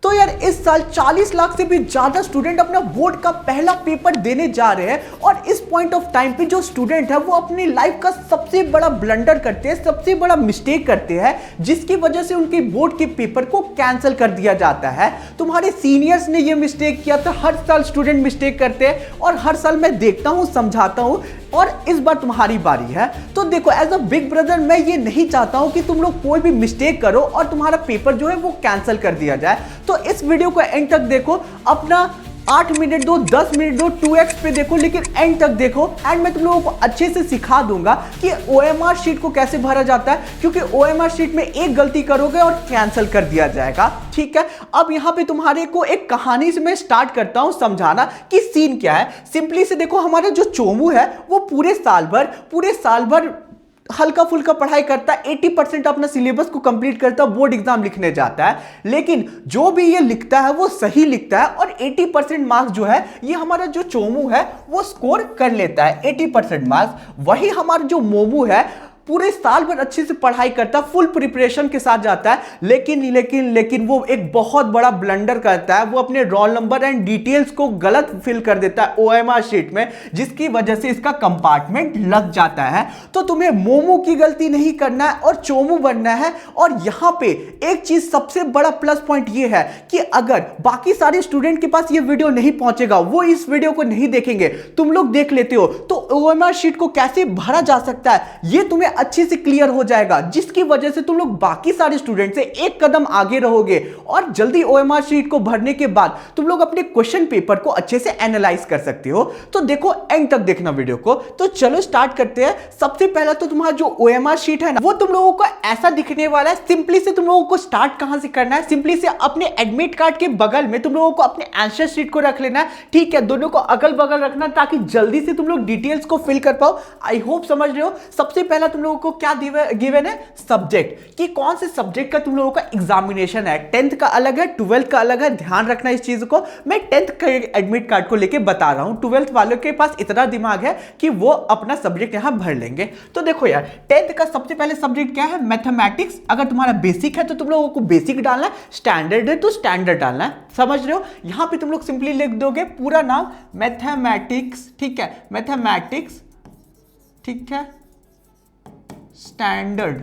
तो यार इस साल 40 लाख से भी ज्यादा स्टूडेंट अपना बोर्ड का पहला पेपर देने जा रहे हैं और इस पॉइंट ऑफ टाइम पे जो स्टूडेंट है वो अपनी लाइफ का सबसे बड़ा ब्लंडर करते हैं, सबसे बड़ा मिस्टेक करते हैं, जिसकी वजह से उनके बोर्ड के पेपर को कैंसिल कर दिया जाता है। तुम्हारे सीनियर्स ने ये मिस्टेक किया था, हर साल स्टूडेंट मिस्टेक करते हैं और हर साल मैं देखता हूं, समझाता हूं और इस बार तुम्हारी बारी है। तो देखो एज अ बिग ब्रदर मैं ये नहीं चाहता हूं कि तुम लोग कोई भी मिस्टेक करो और तुम्हारा पेपर जो है वो कैंसिल कर दिया जाए। तो इस वीडियो को एंड तक देखो, अपना 8 मिनट दो, 10 मिनट दो, 2x पे देखो, लेकिन एंड तक देखो एंड मैं तुम लोगों को अच्छे से सिखा दूंगा कि OMR शीट को कैसे भरा जाता है, क्योंकि OMR शीट में एक गलती करोगे और कैंसिल कर दिया जाएगा। ठीक है, अब यहां पे तुम्हारे को एक कहानी से मैं स्टार्ट करता हूं समझाना कि सीन क्या है। सिंपली से देखो, हमारा जो चोमू है वो पूरे साल भर हल्का फुल्का पढ़ाई करता है, 80% अपना सिलेबस को कंप्लीट करता है, बोर्ड एग्जाम लिखने जाता है, लेकिन जो भी ये लिखता है वो सही लिखता है और 80% मार्क्स जो है ये हमारा जो चोमू है वो स्कोर कर लेता है 80% मार्क्स। वही हमारा जो मोमू है पूरे साल भर अच्छे से पढ़ाई करता है, फुल प्रिपरेशन के साथ जाता है, लेकिन वो एक बहुत बड़ा ब्लंडर करता है। वो अपने रोल नंबर एंड डिटेल्स को गलत फिल कर देता है OMR शीट में, जिसकी वजह से इसका कंपार्टमेंट लग जाता है। तो तुम्हें मोमू की गलती नहीं करना है और चोमू बनना है। और यहां पे एक चीज सबसे बड़ा प्लस पॉइंट ये है कि अगर बाकी सारे स्टूडेंट के पास ये वीडियो नहीं पहुंचेगा, वो इस वीडियो को नहीं देखेंगे, तुम लोग देख लेते हो, तो OMR शीट को कैसे भरा जा सकता है ये तुम्हें अच्छे से क्लियर हो जाएगा, जिसकी वजह से तुम लोग बाकी सारे स्टूडेंट से एक कदम आगे रहोगे और जल्दी OMR शीट को भरने के बाद तुम लोग अपने क्वेश्चन पेपर को अच्छे से एनालाइज कर सकते हो। तो देखो एंड तक देखना वीडियो को। तो चलो स्टार्ट करते हैं। सबसे पहला तो तुम्हारा जो OMR शीट है ना, वो तुम लोगों को ऐसा दिखने वाला है। सिंपली से तुम लोगों को स्टार्ट कहां से करना है, सिंपली से अपने एडमिट कार्ड के बगल में तुम लोगों को अपने आंसर शीट को रख लेना है। ठीक है, दोनों को अगल बगल रखना ताकि जल्दी से तुम लोग डिटेल्स को फिल कर पाओ। आई होप समझ रहे हो। सबसे पहला तुम लोगों को क्या गिवन है, सब्जेक्ट, कि कौन से सब्जेक्ट का तुम लोगों का एग्जामिनेशन है। 10th का अलग है, 12th का अलग है, ध्यान रखना इस चीज को। मैं 10th का एडमिट कार्ड को लेके बता रहा हूं, 12th वालों के पास इतना दिमाग है कि वो अपना सब्जेक्ट यहां भर लेंगे। तो देखो यार, 10th का सबसे पहले सब्जेक्ट क्या है, मैथमेटिक्स। अगर तुम्हारा बेसिक है तो तुम लोगों को बेसिक डालना है, स्टैंडर्ड है तो स्टैंडर्ड डालना है। समझ रहे हो। यहां पे तुम लोग सिंपली लिख दोगे पूरा नाम मैथमेटिक्स। ठीक है, मैथमेटिक्स, ठीक है, स्टैंडर्ड,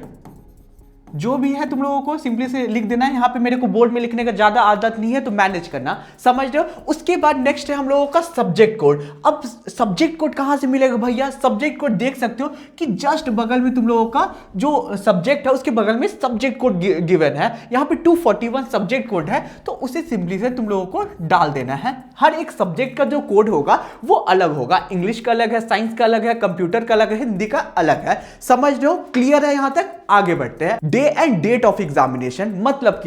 जो भी है तुम लोगों को सिंपली से लिख देना है। यहां पे मेरे को बोर्ड में लिखने का ज्यादा आदत नहीं है तो मैनेज करना, समझ रहे हो। उसके बाद नेक्स्ट है हम लोगों का सब्जेक्ट कोड। अब सब्जेक्ट कोड कहां से मिलेगा भैया, सब्जेक्ट कोड देख सकते हो कि जस्ट बगल में तुम लोगों का जो सब्जेक्ट है उसके बगल में सब्जेक्ट कोड गिवन है। यहां पे 241 सब्जेक्ट कोड है, तो उसे सिंपली से तुम लोगों को डाल देना है। हर एक सब्जेक्ट का जो कोड होगा वो अलग होगा, इंग्लिश का अलग है, साइंस का अलग है, कंप्यूटर का अलग है, हिंदी का अलग है। समझ रहे हो, क्लियर है यहां तक। आगे बढ़ते हैं। Day and date of examination, मतलब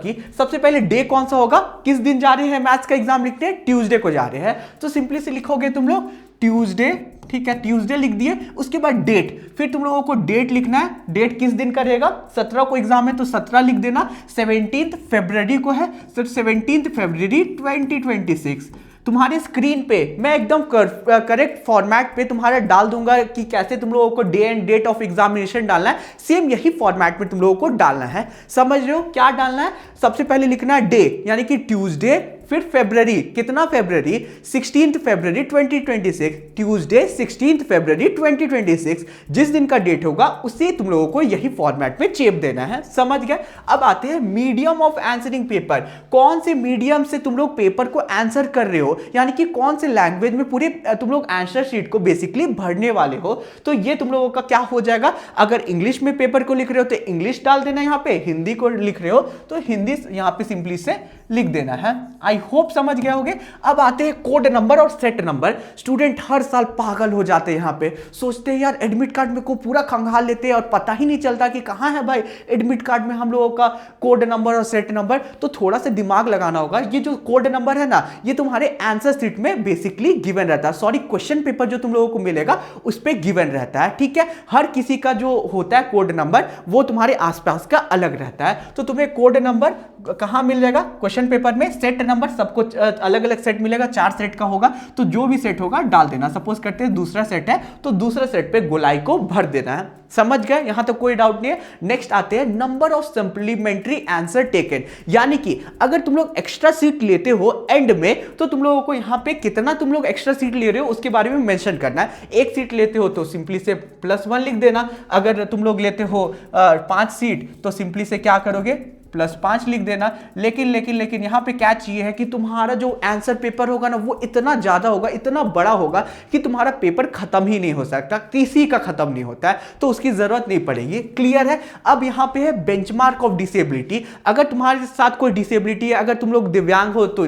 कि सबसे पहले डे कौन सा होगा, किस दिन जा रहे हैं मैथ्स का एग्जाम लिखते हैं, ट्यूसडे को जा रहे हैं। तो सिंपली से लिखोगे तुम लोग ट्यूसडे। ठीक है, ट्यूसडे लिख दिए। उसके बाद डेट, फिर तुम लोगों को डेट लिखना है। डेट किस दिन का रहेगा, 17 को एग्जाम है तो 17 लिख देना। 17 फरवरी को है तो 17 फरवरी 2026। तुम्हारे स्क्रीन पे मैं एकदम करेक्ट फॉर्मेट पे तुम्हारा डाल दूंगा कि कैसे तुम लोगों को day and date of examination डालना है। सेम यही फॉर्मेट में तुम लोगों को डालना है। समझ रहे हो क्या डालना है। सबसे पहले लिखना है डे, यानी कि ट्यूसडे, फिर फरवरी, कितना फरवरी, 16 फरवरी 2026, ट्यूसडे 16 फरवरी 2026। जिस दिन का डेट होगा उसे तुम लोगों को यही फॉर्मेट में चेप देना है। समझ गए। अब आते हैं मीडियम ऑफ आंसरिंग पेपर। कौन से मीडियम से तुम लोग पेपर को आंसर कर रहे हो, यानी कि कौन से लैंग्वेज में पूरे तुम लोग आंसर शीट को बेसिकली भरने वाले हो। तो ये तुम लोगों का क्या हो जाएगा, अगर इंग्लिश में पेपर को लिख रहे हो तो इंग्लिश डाल देना, यहाँ पे हिंदी को लिख रहे हो तो हिंदी यहाँ पे सिंपली से लिख देना है। आई होप समझ गए होगे। अब आते हैं कोड नंबर और सेट नंबर। स्टूडेंट हर साल पागल हो जाते हैं, यहाँ पे सोचते हैं यार एडमिट कार्ड में को पूरा खंगाल लेते हैं और पता ही नहीं चलता कि कहाँ है भाई एडमिट कार्ड में हम लोगों का कोड नंबर और सेट नंबर। तो थोड़ा सा दिमाग लगाना होगा। ये जो कोड नंबर है ना, ये तुम्हारे आंसर शीट में बेसिकली गिवन रहता है, सॉरी क्वेश्चन पेपर जो तुम लोगों को मिलेगा उस पर गिवन रहता है। ठीक है, हर किसी का जो होता है कोड नंबर वो तुम्हारे आसपास का अलग रहता है। तो तुम्हें कोड नंबर कहाँ मिल जाएगा क्वेश्चन पेपर में, सेट नंबर सबको अलग अलग सेट मिलेगा, 4 सेट का होगा, तो जो भी सेट होगा डाल देना। सपोज करते हैं दूसरा सेट है तो दूसरा सेट पे गोलाई को भर देना है। समझ गए, यहां तक कोई डाउट नहीं है। नेक्स्ट आते हैं number of supplementary answer taken, यानी कि अगर तुम लोग एक्स्ट्रा सीट लेते हो एंड में तो तुम लोगों को यहां पे कितना तुम लोग एक्स्ट्रा सीट ले रहे हो उसके बारे में मेंशन करना है। 1 सीट लेते हो तो सिंपली से +1 लिख देना, अगर तुम लोग लेते हो 5 सीट तो सिंपली से क्या करोगे +5 लिख देना। लेकिन लेकिन लेकिन यहां पे कैच ये है कि तुम्हारा जो आंसर पेपर होगा ना वो इतना ज्यादा होगा, इतना बड़ा होगा कि तुम्हारा पेपर खत्म ही नहीं हो सकता, किसी का खत्म नहीं होता है, तो उसकी जरूरत नहीं पड़ेगी। क्लियर है। अब यहां पे है बेंचमार्क ऑफ डिसेबिलिटी। अगर तुम्हारे साथ कोई डिसेबिलिटी है, अगर तुम लोग दिव्यांग हो तो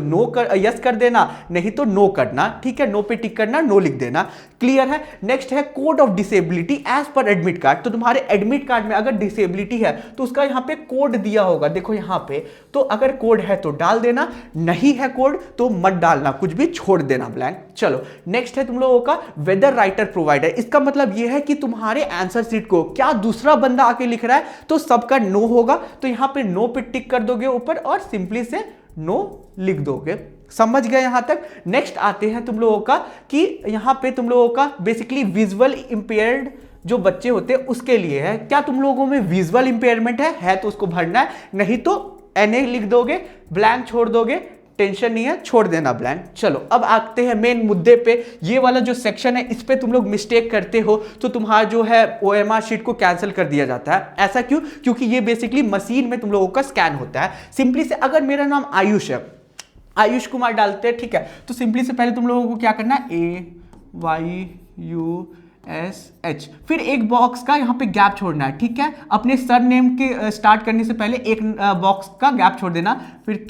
यस कर देना, नहीं तो नो करना। ठीक है, नो पे टिक करना, नो लिख देना। क्लियर है। नेक्स्ट है कोड ऑफ डिसेबिलिटी एज पर एडमिट कार्ड। तो तुम्हारे एडमिट कार्ड में अगर डिसेबिलिटी है तो उसका यहां पे कोड दिया होगा, देखो यहां पे, तो अगर कोड है तो डाल देना, नहीं है कोड तो मत डालना, कुछ भी छोड़ देना ब्लैंक। चलो नेक्स्ट है तुम लोगों का वेदर राइटर प्रोवाइडर। इसका मतलब यह है कि तुम्हारे आंसर शीट को क्या दूसरा बंदा आके लिख रहा है तो सबका नो होगा, तो यहां पे नो पे टिक कर दोगे ऊपर और सिंपली से नो लिख दोगे। समझ गए यहां तक। नेक्स्ट आते हैं तुम लोगों का कि यहां पे तुम लोगों का बेसिकली विजुअल इंपेयर्ड जो बच्चे होते हैं उसके लिए है। क्या तुम लोगों में विजुअल इंपेयरमेंट है तो उसको भरना है, नहीं तो NA लिख दोगे, ब्लैंक छोड़ दोगे, टेंशन नहीं है, छोड़ देना ब्लैंक। चलो अब आते हैं मेन मुद्दे पे। ये वाला जो सेक्शन है इस पे तुम लोग मिस्टेक करते हो तो तुम्हारा जो है OMR शीट को कैंसिल कर दिया जाता है। ऐसा क्यों? क्योंकि ये बेसिकली मशीन में तुम लोगों का स्कैन होता है। सिंपली से अगर मेरा नाम आयुष है, आयुष कुमार डालते हैं, ठीक है, तो सिंपली से पहले तुम लोगों को क्या करना है, AYUSH, फिर एक बॉक्स का यहाँ पे गैप छोड़ना है। ठीक है, अपने सर नेम के स्टार्ट करने से पहले एक बॉक्स का गैप छोड़ देना, फिर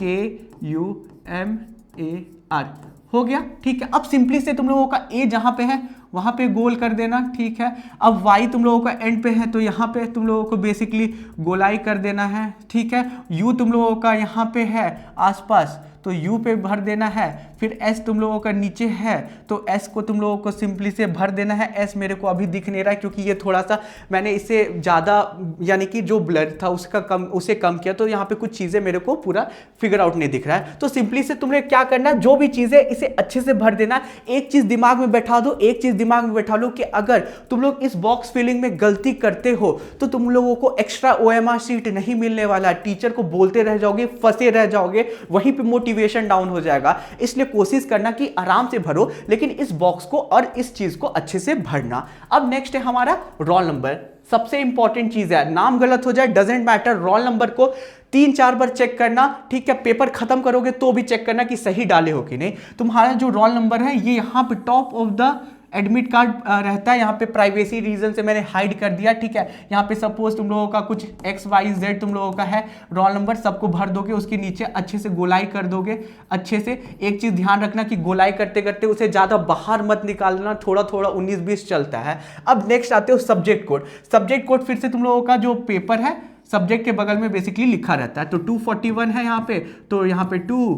KUMAR हो गया। ठीक है, अब सिंपली से तुम लोगों का A जहाँ पे है वहाँ पे गोल कर देना। ठीक है, अब Y तुम लोगों का एंड पे है तो यहाँ पे तुम लोगों को बेसिकली गोलाई कर देना है। ठीक है, U तुम लोगों का यहाँ पे है आसपास तो U पे भर देना है, फिर S तुम लोगों का नीचे है तो S को तुम लोगों को सिंपली से भर देना है। S मेरे को अभी दिख नहीं रहा है क्योंकि ये थोड़ा सा मैंने इसे ज़्यादा यानी कि जो ब्लर था उसे कम किया, तो यहाँ पे कुछ चीज़ें मेरे को पूरा फिगर आउट नहीं दिख रहा है। तो सिंपली से तुम्हें क्या करना है, जो भी चीज़ें इसे अच्छे से भर देना। एक चीज़ दिमाग में बैठा दो, एक चीज़ दिमाग में बैठा लो कि अगर तुम लोग इस बॉक्स फिलिंग में गलती करते हो तो तुम लोगों को एक्स्ट्रा OMR शीट नहीं मिलने वाला, टीचर को बोलते रह जाओगे, फंसे रह जाओगे, वहीं पे मोटिवेशन डाउन हो जाएगा। इसलिए कोशिश करना कि आराम से भरो, लेकिन इस बॉक्स को और इस चीज को अच्छे से भरना। अब नेक्स्ट है हमारा रोल नंबर। सबसे इंपॉर्टेंट चीज है, नाम गलत हो जाए डजेंट मैटर, रोल नंबर को 3-4 बार चेक करना। ठीक है, पेपर खत्म करोगे तो भी चेक करना कि सही डाले हो कि नहीं। तुम्हारा जो रोल नंबर है ये यहाँ पे top of the admit card रहता है, यहाँ पे प्राइवेसी रीजन से मैंने हाइड कर दिया। ठीक है, यहाँ पे सपोज तुम लोगों का कुछ XYZ तुम लोगों का है, रोल नंबर सबको भर दोगे, उसके नीचे अच्छे से गोलाई कर दोगे अच्छे से। एक चीज ध्यान रखना कि गोलाई करते करते उसे ज्यादा बाहर मत निकालना, थोड़ा थोड़ा 19-20 चलता है। अब नेक्स्ट आते हो सब्जेक्ट कोड। सब्जेक्ट कोड फिर से तुम लोगों का जो पेपर है सब्जेक्ट के बगल में बेसिकली लिखा रहता है, तो 241 है यहाँ पे, तो यहाँ पे 2,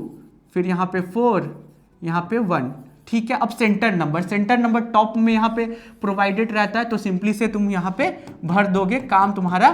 फिर यहाँ पे 4, यहाँ पे 1। ठीक है, अब सेंटर नंबर टॉप में यहाँ पे प्रोवाइडेड रहता है, तो सिंपली से तुम यहाँ पे भर दोगे, काम तुम्हारा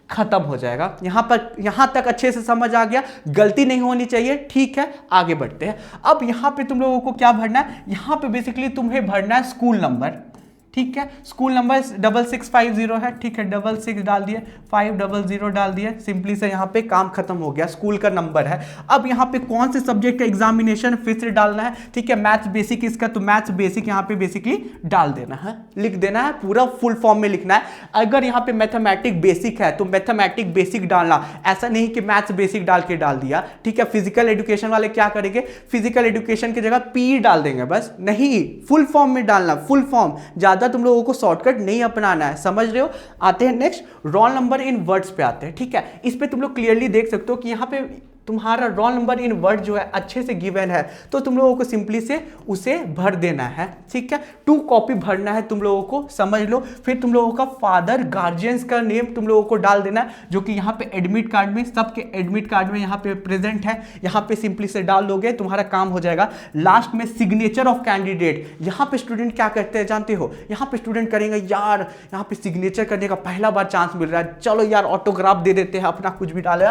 खत्म हो जाएगा। यहाँ तक अच्छे से समझ आ गया, गलती नहीं होनी चाहिए। ठीक है, आगे बढ़ते हैं। अब यहाँ पे तुम लोगों को क्या भरना है, यहाँ पे बेसिकली तुम्हें भरना है स्कूल नंबर। ठीक है, स्कूल नंबर 6650 है। ठीक है, 66 डाल दिए, 500 डाल दिए, सिंपली से यहाँ पे काम खत्म हो गया, स्कूल का नंबर है। अब यहाँ पे कौन से सब्जेक्ट का एग्जामिनेशन फिर से डालना है। ठीक है, मैथ्स बेसिक इसका, तो मैथ्स बेसिक यहाँ पे बेसिकली डाल देना है, लिख देना है, पूरा फुल फॉर्म में लिखना है। अगर यहाँ पे मैथमेटिक बेसिक है तो मैथमेटिक बेसिक डालना, ऐसा नहीं कि मैथ्स बेसिक डाल के डाल दिया। ठीक है, फिजिकल एजुकेशन वाले क्या करेंगे, फिजिकल एजुकेशन की जगह PE डाल देंगे, बस नहीं, फुल फॉर्म में डालना, फुल फॉर्म, ज्यादा तुम लोगों को शॉर्टकट नहीं अपनाना है, समझ रहे हो। आते हैं next, roll number in words पे आते हैं। ठीक है, इस पे तुम लोग क्लियरली देख सकते हो कि यहाँ पे तुम्हारा रोल नंबर इन वर्ड जो है अच्छे से गिवन है, तो तुम लोगों को सिंपली से उसे भर देना है। ठीक है, 2 कॉपी भरना है तुम लोगों को, समझ लो। फिर तुम लोगों का फादर गार्जियंस का नेम तुम लोगों को डाल देना है, जो कि यहाँ पे एडमिट कार्ड में, सबके एडमिट कार्ड में यहाँ पे प्रेजेंट है, यहाँ पे सिंपली से डाल दोगे, तुम्हारा काम हो जाएगा। लास्ट में सिग्नेचर ऑफ कैंडिडेट, यहाँ पे स्टूडेंट क्या करते हैं जानते हो, यहाँ पे स्टूडेंट करेंगे यार यहाँ पे सिग्नेचर करने का पहला बार चांस मिल रहा है, चलो यार ऑटोग्राफ दे देते हैं, अपना कुछ भी डाले,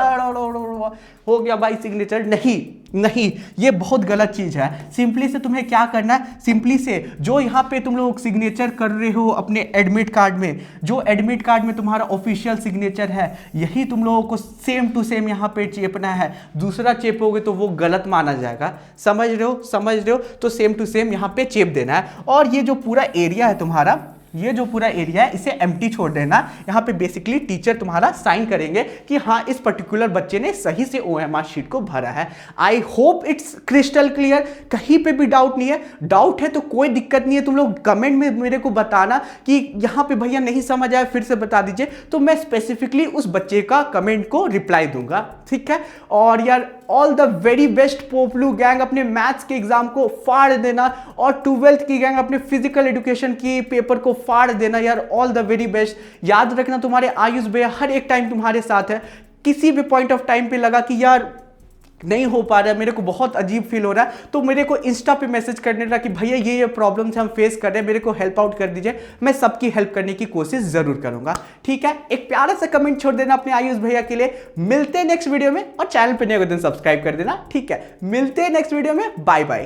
हो गया भाई सिग्नेचर। नहीं नहीं, ये बहुत गलत चीज है। सिंपली से तुम्हें क्या करना है, सिंपली से जो यहाँ पे तुम लोग सिग्नेचर कर रहे हो अपने एडमिट कार्ड में, जो एडमिट कार्ड में तुम्हारा ऑफिशियल सिग्नेचर है, यही तुम लोगों को सेम टू सेम यहाँ पे चेपना है। दूसरा चेपोगे तो वो गलत माना जाएगा। समझ रहे हो, समझ रहे हो? तो सेम टू सेम यहाँ पे चेप देना है। और ये जो पूरा एरिया है तुम्हारा, ये जो पूरा एरिया है इसे एम्प्टी छोड़ देना। यहाँ पे बेसिकली टीचर तुम्हारा साइन करेंगे कि हाँ इस पर्टिकुलर बच्चे ने सही से OMR शीट को भरा है। I hope it's crystal clear, कहीं पे भी डाउट नहीं है। डाउट है तो कोई दिक्कत नहीं है, तुम लोग कमेंट में मेरे को बताना कि यहाँ पे भैया नहीं समझ आया, फिर से बता दीजिए, तो मैं स्पेसिफिकली उस बच्चे का कमेंट को रिप्लाई दूंगा, ठीक है। और यार ऑल द वेरी बेस्ट पोपलू गैंग, अपने मैथ्स के एग्जाम को फाड़ देना, और 12th की गैंग अपने फिजिकल एजुकेशन की पेपर को फाड़ देना यार। All the very best. याद रखना तुम्हारे आयुष भैया हर एक टाइम तुम्हारे साथ है। किसी भी पॉइंट ऑफ टाइम पे लगा कि यार नहीं हो पा रहा है, मेरे को बहुत अजीब फील हो रहा है, तो मेरे को इंस्टा पे मैसेज करने रहा कि भैया ये प्रॉब्लम्स हम फेस कर रहे हैं, मेरे को हेल्प आउट कर दीजिए। मैं सबकी हेल्प करने की कोशिश जरूर करूंगा, ठीक है। एक प्यारा सा कमेंट छोड़ देना अपने आयुष भैया के लिए। मिलते हैं नेक्स्ट वीडियो में, और चैनल पे नए हो तो सब्सक्राइब कर देना, ठीक है। मिलते हैं नेक्स्ट वीडियो में, बाय बाय।